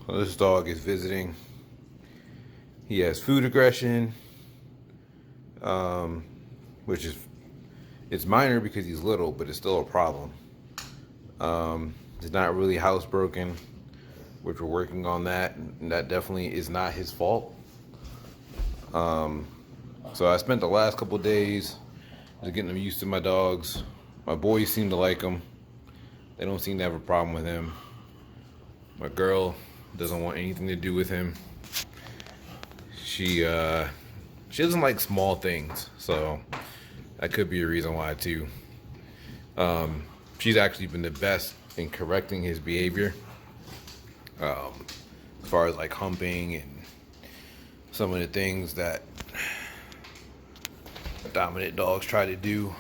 So this dog is visiting. He has food aggression, which is it's minor because he's little, but it's still a problem. It's not really housebroken, which we're working on that, and that definitely is not his fault. So I spent the last couple days just getting them used to my dogs. My boys seem to like him. They don't seem to have a problem with him. My girl doesn't want anything to do with him. She doesn't like small things, so that could be a reason why too. She's actually been the best in correcting his behavior, as far as like humping and some of the things that dominant dogs try to do.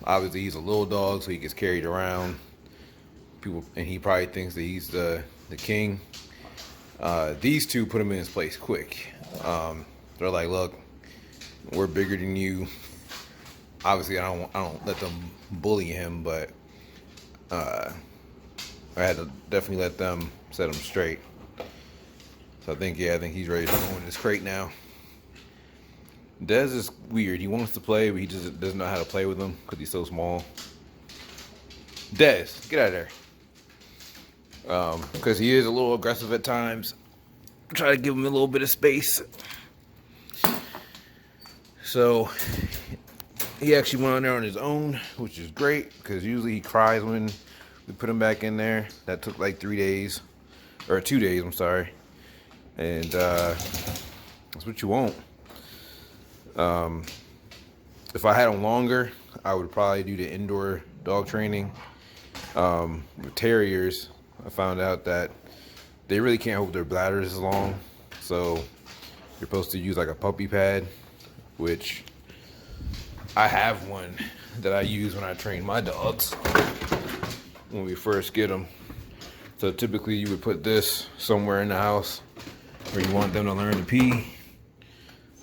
Obviously he's a little dog, so he gets carried around. And he probably thinks that he's the king. These two put him in his place quick. They're like, look, we're bigger than you. Obviously, I don't let them bully him, but I had to definitely let them set him straight. So I think he's ready to go in this crate now. Dez is weird. He wants to play, but he just doesn't know how to play with him because he's so small. Dez, get out of there. Because he is a little aggressive at times. Try to give him a little bit of space. So he actually went on there on his own, which is great because usually he cries when we put him back in there. That took like 3 days, or 2 days, I'm sorry. And that's what you want. If I had him longer, I would probably do the indoor dog training. With terriers, I found out that they really can't hold their bladders as long, so you're supposed to use like a puppy pad, which I have one that I use when I train my dogs when we first get them. So typically you would put this somewhere in the house where you want them to learn to pee.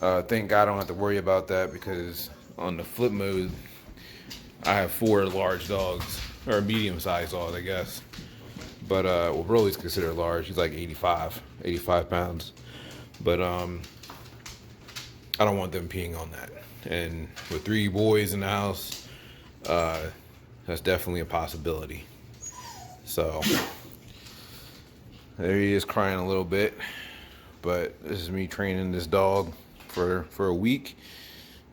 Thank God I don't have to worry about that because on the flip mode, I have 4 large dogs, or medium-sized dogs, I guess. But, well, Broly's considered large. He's like 85 pounds. But, I don't want them peeing on that. And with 3 boys in the house, that's definitely a possibility. So, there he is crying a little bit. But this is me training this dog for a week.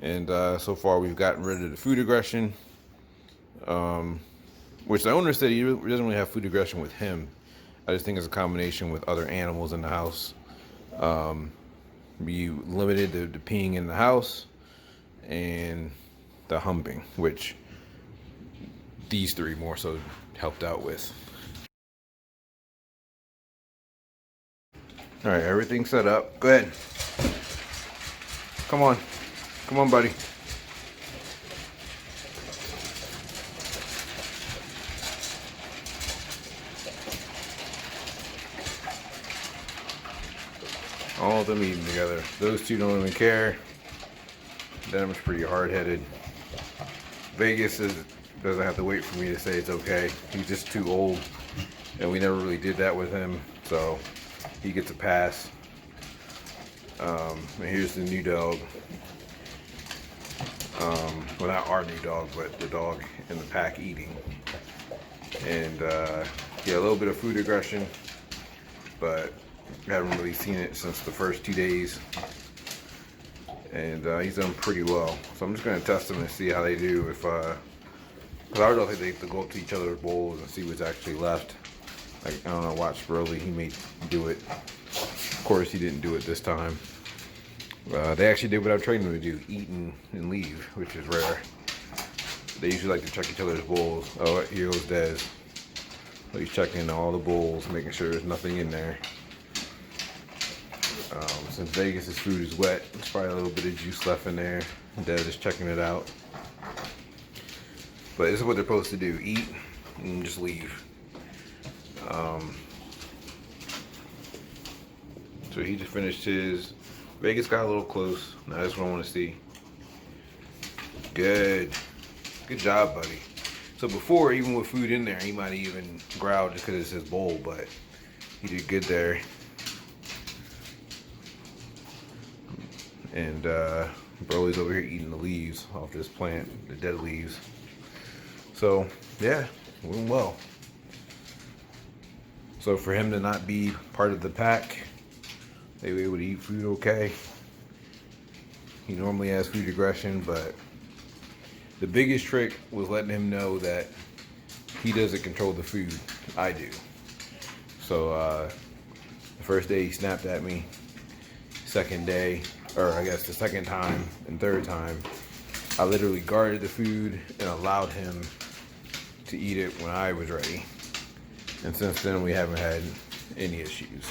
And so far we've gotten rid of the food aggression. Which the owner said he doesn't really have food aggression with him. I just think it's a combination with other animals in the house. We limited the peeing in the house and the humping, which these 3 more so helped out with. All right, everything's set up. Go ahead. Come on, buddy. All of them eating together. Those 2 don't even care. Denham's pretty hard-headed. Vegas doesn't have to wait for me to say it's okay. He's just too old, and we never really did that with him, so he gets a pass. And here's the new dog. Well, not our new dog, but the dog in the pack eating. And yeah, a little bit of food aggression, but I haven't really seen it since the first 2 days. And he's done pretty well. So I'm just going to test them and see how they do. Because I don't think they have to go up to each other's bowls and see what's actually left. Like, I don't know, watch Broly, he may do it. Of course, he didn't do it this time. They actually did what I trained them to do, eat and leave, which is rare. They usually like to check each other's bowls. Oh, here goes Dez. So he's checking all the bowls, making sure there's nothing in there. Since Vegas' food is wet, there's probably a little bit of juice left in there. Dez is checking it out. But this is what they're supposed to do, eat and just leave. So he just finished his. Vegas got a little close. Now that's what I want to see. Good job, buddy. So before, even with food in there, he might even growl just because it's his bowl, but He did good there. And Broly's over here eating the leaves off this plant, the dead leaves. So yeah, doing well. So for him to not be part of the pack, they were able to eat food okay. He normally has food aggression, but the biggest trick was letting him know that he doesn't control the food, I do. So the first day he snapped at me. Second day, or I guess the second time and third time, I literally guarded the food and allowed him to eat it when I was ready. And since then we haven't had any issues.